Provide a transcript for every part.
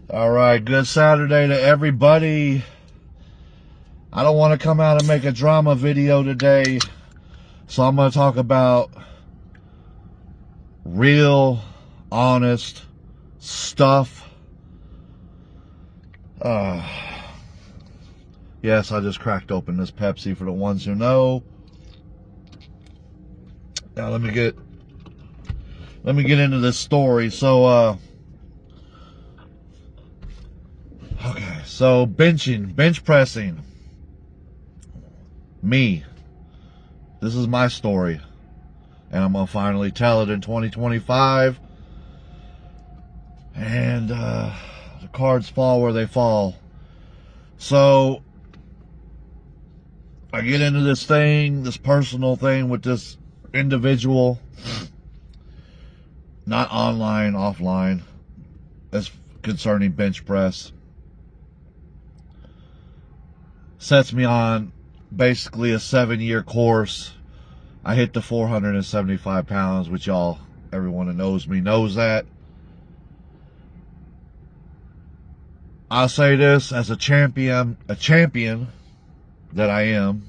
All right, good Saturday to everybody. I don't want to come out and make a drama video today, so I'm going to talk about real, honest stuff. Yes, I just cracked open this Pepsi for the ones who know. Now let me get into this story. So okay, so bench pressing. Me. This is my story. And I'm gonna finally tell it in 2025. And the cards fall where they fall. So I get into this personal thing with this individual. Not online, offline. As concerning bench press. Sets me on basically a 7-year course. I hit the 475 pounds, which everyone that knows me knows that. I'll say this as a champion that I am.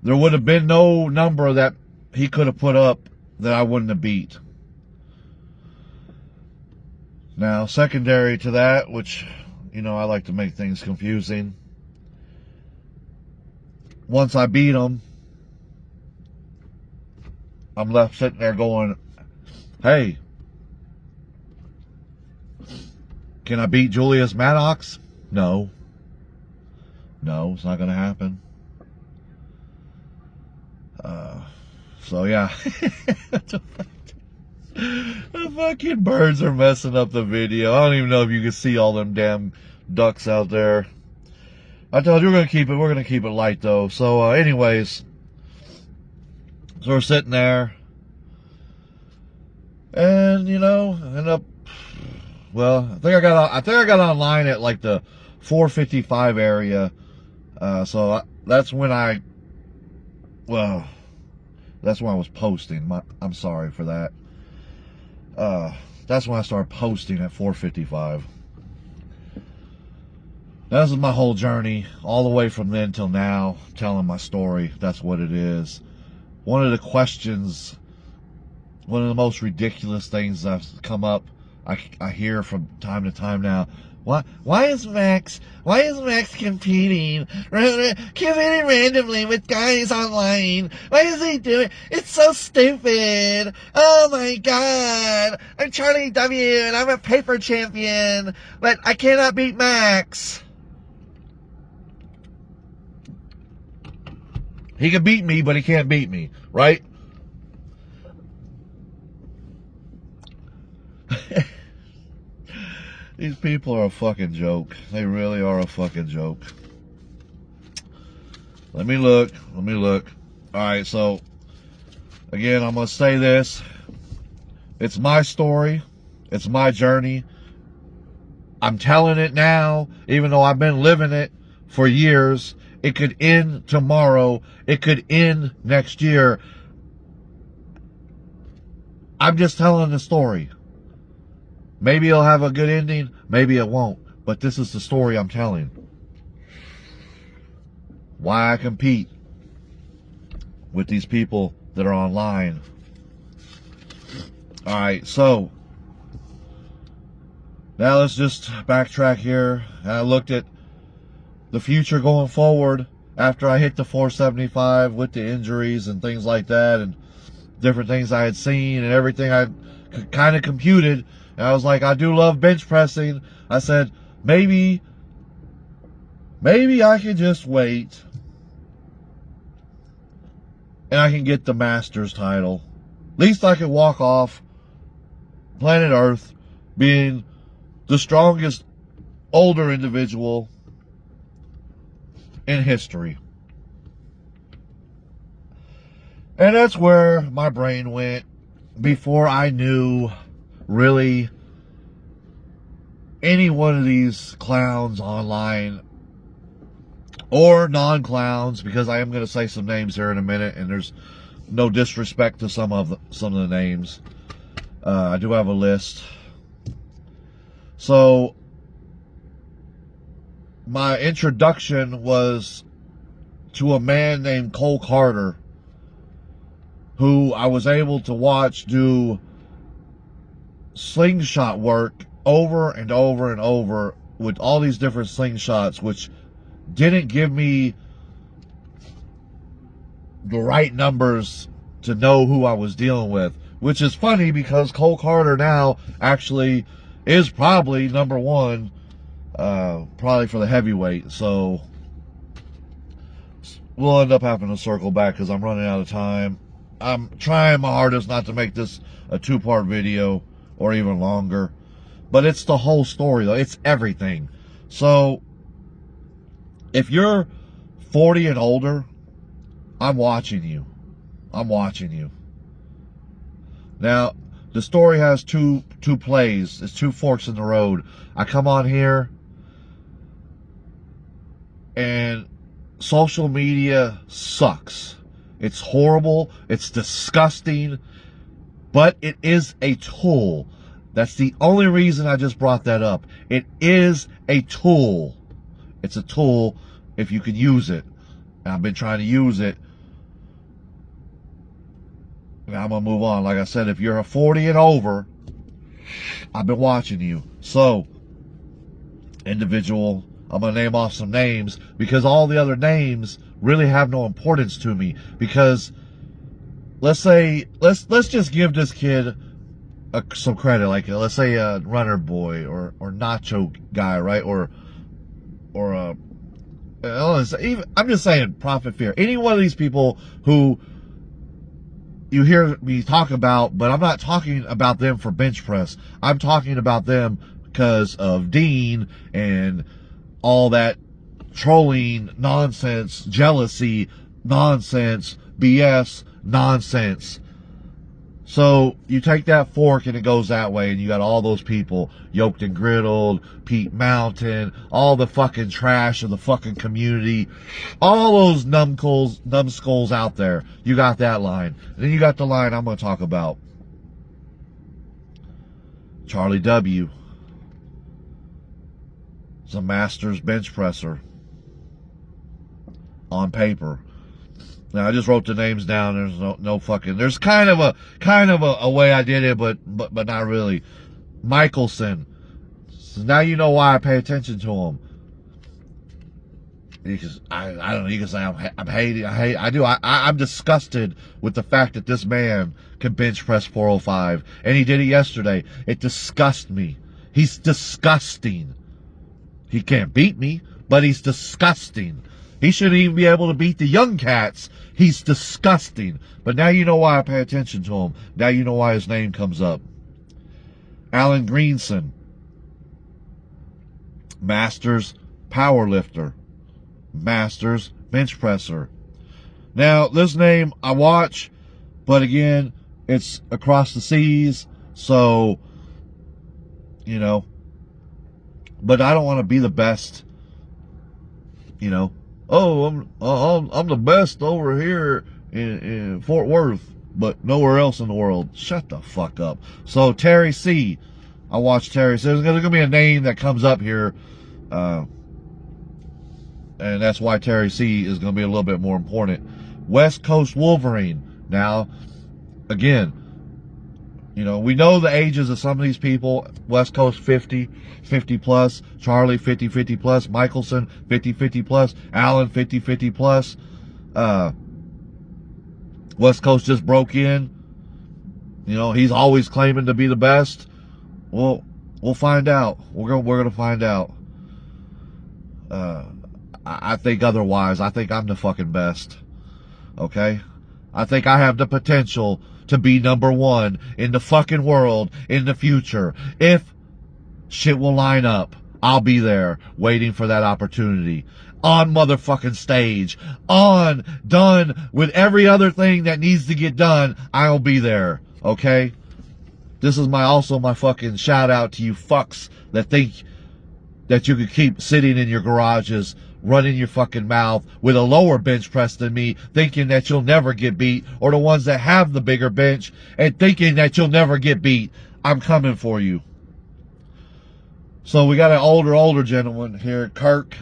There would have been no number that he could have put up that I wouldn't have beat. Now, secondary to that, which, I like to make things confusing. Once I beat him, I'm left sitting there going, hey, can I beat Julius Maddox? No. No, it's not going to happen. So, yeah. The fucking birds are messing up the video. I don't even know if you can see all them damn ducks out there. I told you we're going to keep it light, though. So, anyways. So, we're sitting there. And, end up... Well, I think I got online at like the 455 area. So that's when I was posting. I'm sorry for that. That's when I started posting at 455. This is my whole journey, all the way from then till now, telling my story. That's what it is. One of the questions, one of the most ridiculous things that's come up, I hear from time to time now. Why is MAXXX competing randomly with guys online? Why is he doing? It's so stupid. Oh my God. I'm Charlie W. and I'm a paper champion, but I cannot beat Max. He can beat me, but he can't beat me, right? These people are a fucking joke. They really are a fucking joke. Let me look. Alright, so, again, I'm going to say this. It's my story. It's my journey. I'm telling it now, even though I've been living it for years. It could end tomorrow. It could end next year. I'm just telling the story. Maybe it'll have a good ending, maybe it won't. But this is the story I'm telling. Why I compete with these people that are online. Alright, so now let's just backtrack here. I looked at the future going forward after I hit the 475 with the injuries and things like that, and different things I had seen and everything I kind of computed. And I was like, I do love bench pressing. I said, maybe I can just wait and I can get the Masters title. At least I can walk off planet Earth being the strongest older individual in history. And that's where my brain went before I knew really any one of these clowns online or non-clowns, because I am going to say some names here in a minute, and there's no disrespect to some of the names. I do have a list. So my introduction was to a man named Cole Carter, who I was able to watch do slingshot work over and over and over with all these different slingshots, which didn't give me the right numbers to know who I was dealing with, which is funny because Cole Carter now actually is probably number one, probably for the heavyweight. So we'll end up having to circle back because I'm running out of time. I'm trying my hardest not to make this a 2-part video or even longer, but it's the whole story though. It's everything. So if you're 40 and older, I'm watching you. I'm watching you. Now, the story has two plays. It's two forks in the road. I come on here, and social media sucks. It's horrible. It's disgusting. But it is a tool. That's the only reason I just brought that up. It is a tool. It's a tool if you can use it. And I've been trying to use it. Now I'm going to move on. Like I said, if you're a 40 and over, I've been watching you. So, individual, I'm going to name off some names because all the other names really have no importance to me. Because let's say, let's just give this kid some credit. Like, let's say a Runner Boy or Nacho Guy, right? Or I'm just saying Prophet Fear. Any one of these people who you hear me talk about, but I'm not talking about them for bench press. I'm talking about them because of Dean and all that trolling nonsense, jealousy nonsense, BS nonsense. So you take that fork and it goes that way, and you got all those people, Yoked and Griddled, Pete Mountain, all the fucking trash of the fucking community, all those numbskulls out there. You got that line. And then you got the line I'm going to talk about. Charlie W. is a master's bench presser on paper. Now I just wrote the names down. There's no fucking. There's kind of a way I did it, but not really. Michelson. So now you know why I pay attention to him. Because I don't know. You can say I'm hating. I'm disgusted with the fact that this man can bench press 405, and he did it yesterday. It disgusts me. He's disgusting. He can't beat me, but he's disgusting. He shouldn't even be able to beat the young cats. He's disgusting. But now you know why I pay attention to him. Now you know why his name comes up. Alan Greenson. Masters powerlifter. Masters bench presser. Now, this name I watch, but again, it's across the seas. So, you know. But I don't want to be the best, you know. Oh, I'm the best over here in Fort Worth, but nowhere else in the world. Shut the fuck up. So Terry C. I watched Terry C. There's going to be a name that comes up here, and that's why Terry C. is going to be a little bit more important. West Coast Wolverine. Now, again, you know, we know the ages of some of these people. West Coast 50 plus. Charlie 50 plus. Michelson 50 plus. Allen 50 plus. West Coast just broke in. You know, he's always claiming to be the best. Well, we'll find out. We're gonna find out. I think otherwise. I think I'm the fucking best. Okay? I think I have the potential to be number one in the fucking world in the future. If shit will line up, I'll be there waiting for that opportunity. On motherfucking stage. Done with every other thing that needs to get done, I'll be there. Okay? This is also my fucking shout out to you fucks that think that you could keep sitting in your garages running your fucking mouth with a lower bench press than me, thinking that you'll never get beat, or the ones that have the bigger bench and thinking that you'll never get beat. I'm coming for you. So we got an older gentleman here, Kirk.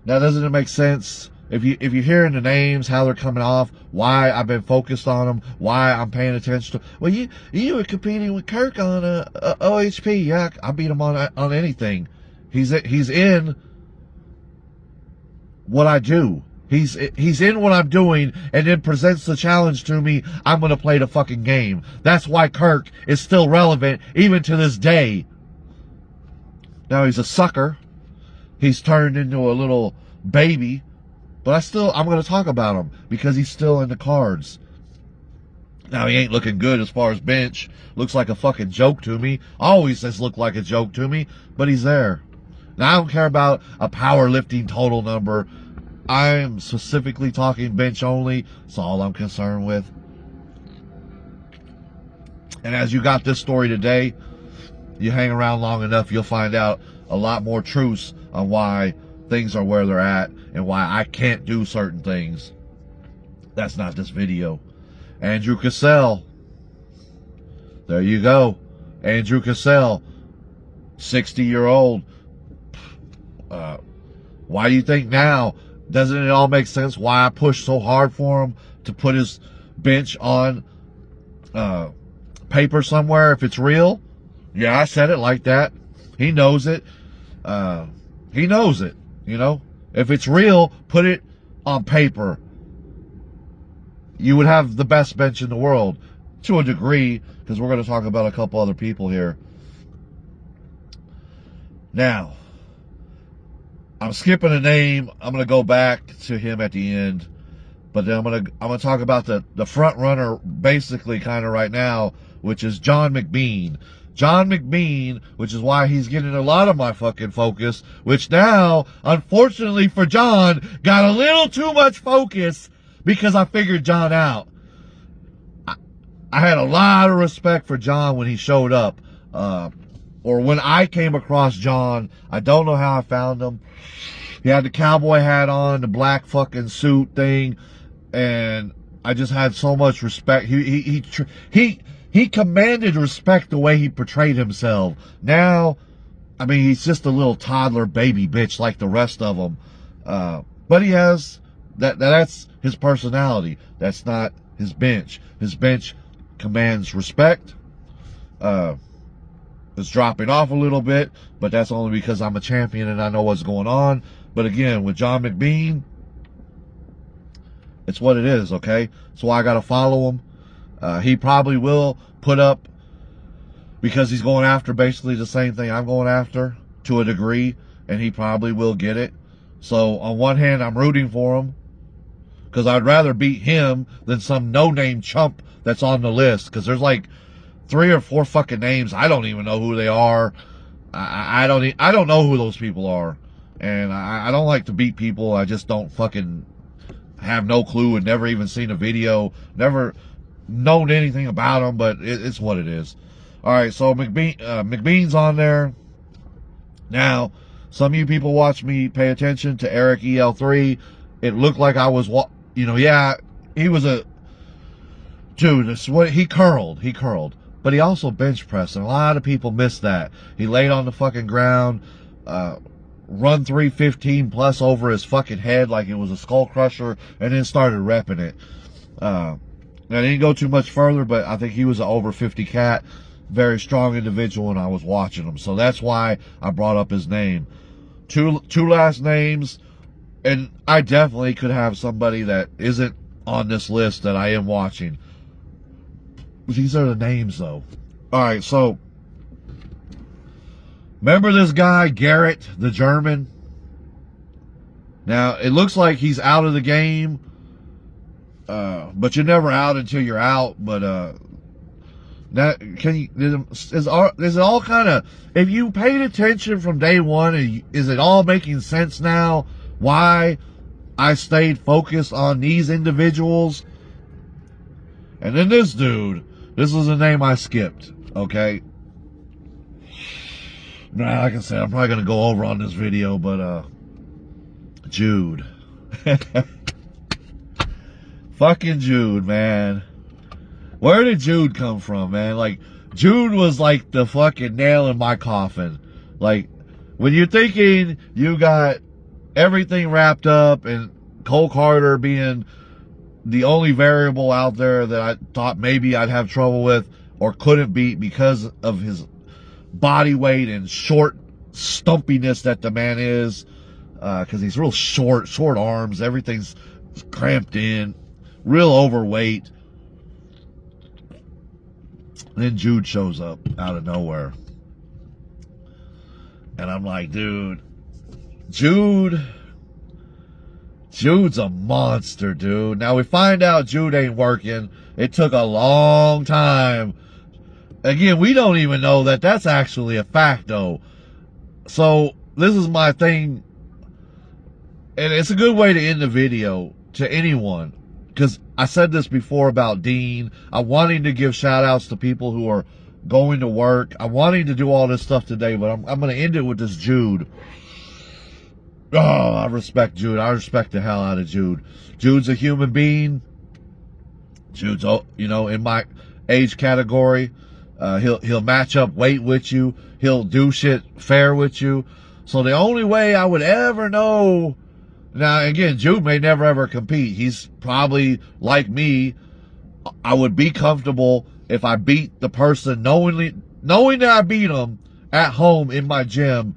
Now, doesn't it make sense? If you're hearing the names, how they're coming off, why I've been focused on them, why I'm paying attention to. Well, you were competing with Kirk on OHP. Yeah, I beat him on anything. He's in what I do. He's in what I'm doing, and then presents the challenge to me. I'm gonna play the fucking game. That's why Kirk is still relevant even to this day. Now he's a sucker. He's turned into a little baby. But I'm going to talk about him because he's still in the cards. Now, he ain't looking good as far as bench. Looks like a fucking joke to me. Always has looked like a joke to me, but he's there. Now, I don't care about a powerlifting total number. I'm specifically talking bench only. That's all I'm concerned with. And as you got this story today, you hang around long enough, you'll find out a lot more truths on why things are where they're at and why I can't do certain things. That's not this video. Andrew Cassell. There you go. Andrew Cassell. 60-year-old. Why do you think now? Doesn't it all make sense why I pushed so hard for him to put his bench on paper somewhere if it's real? Yeah, I said it like that. He knows it. He knows it. You know, if it's real, put it on paper. You would have the best bench in the world to a degree, because we're going to talk about a couple other people here. Now, I'm skipping a name. I'm going to go back to him at the end, but then I'm going to talk about the front runner basically kind of right now, which is John McBean. John McBean, which is why he's getting a lot of my fucking focus, which now, unfortunately for John, got a little too much focus because I figured John out. I had a lot of respect for John when he showed up, or when I came across John. I don't know how I found him. He had the cowboy hat on, the black fucking suit thing, and I just had so much respect. He commanded respect the way he portrayed himself. Now, I mean, he's just a little toddler baby bitch like the rest of them. But he has, that's his personality. That's not his bench. His bench commands respect. It's dropping off a little bit, but that's only because I'm a champion and I know what's going on. But again, with John McBean, it's what it is, okay? So I got to follow him. He probably will put up, because he's going after basically the same thing I'm going after to a degree, and he probably will get it. So on one hand, I'm rooting for him because I'd rather beat him than some no-name chump that's on the list, because there's like 3 or 4 fucking names. I don't even know who they are. I don't know who those people are, and I don't like to beat people. I just don't fucking have no clue and never even seen a video, never known anything about him, but it's what it is. All right, so McBean's on there. Now, some of you people watch me pay attention to Eric EL3. It looked like I was, yeah, he was a dude. This what he curled, but he also bench pressed, and a lot of people missed that. He laid on the fucking ground, run 315 plus over his fucking head like it was a skull crusher, and then started repping it. I didn't go too much further, but I think he was an over 50 cat. Very strong individual, and I was watching him. So that's why I brought up his name. Two last names, and I definitely could have somebody that isn't on this list that I am watching. These are the names, though. All right, so remember this guy, Garrett, the German? Now, it looks like he's out of the game. But you're never out until you're out. But that is it all kind of, if you paid attention from day one, is it all making sense now why I stayed focused on these individuals? And then this dude, this is a name I skipped, okay? Now, like I said, I'm probably gonna go over on this video, but Jude. Fucking Jude, man. Where did Jude come from, man? Like, Jude was like the fucking nail in my coffin. Like, when you're thinking you got everything wrapped up and Cole Carter being the only variable out there that I thought maybe I'd have trouble with or couldn't beat because of his body weight and short stumpiness that the man is, because he's real short arms, everything's cramped in, real overweight. And then Jude shows up out of nowhere. And I'm like, dude, Jude's a monster, dude. Now we find out Jude ain't working. It took a long time. Again, we don't even know that that's actually a fact, though. So this is my thing. And it's a good way to end the video to anyone. Because I said this before about Dean. I'm wanting to give shout outs to people who are going to work. I'm wanting to do all this stuff today, but I'm going to end it with this Jude. Oh, I respect Jude. I respect the hell out of Jude. Jude's a human being. Jude's, you know, in my age category. He'll match up weight with you. He'll do shit fair with you. So the only way I would ever know. Now, again, Jude may never ever compete. He's probably like me. I would be comfortable if I beat the person knowing that I beat him at home in my gym.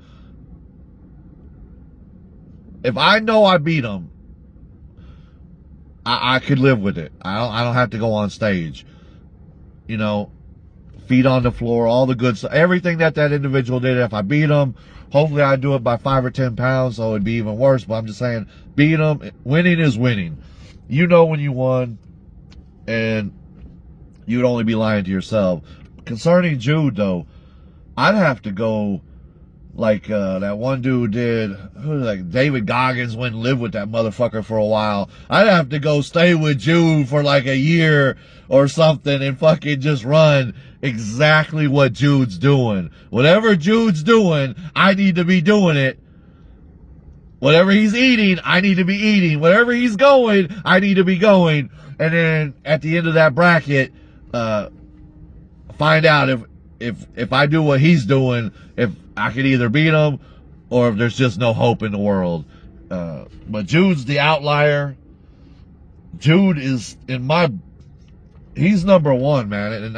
If I know I beat him, I could live with it. I don't have to go on stage. You know, feet on the floor, all the good stuff, everything that individual did. If I beat him, hopefully I do it by 5 or 10 pounds, so it'd be even worse. But I'm just saying, beat him. Winning is winning. You know when you won, and you'd only be lying to yourself. Concerning Jude, though, I'd have to go like that one dude did. Like David Goggins went and lived with that motherfucker for a while. I'd have to go stay with Jude for like a year or something and fucking just run exactly what Jude's doing. Whatever Jude's doing, I need to be doing it. Whatever he's eating, I need to be eating. Wherever he's going, I need to be going. And then at the end of that bracket, find out if I do what he's doing, if I can either beat him or if there's just no hope in the world. But Jude's the outlier. Jude is he's number one, man. And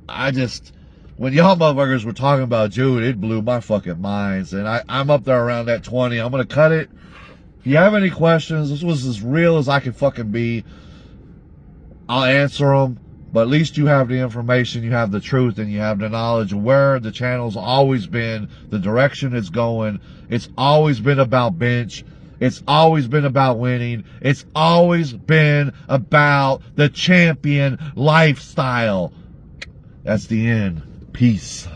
I just, when y'all motherfuckers were talking about Jude, it blew my fucking minds. And I'm up there around that 20. I'm going to cut it. If you have any questions, this was as real as I can fucking be. I'll answer them. But at least you have the information, you have the truth, and you have the knowledge of where the channel's always been, the direction it's going. It's always been about bench. It's always been about winning. It's always been about the champion lifestyle. That's the end. Peace.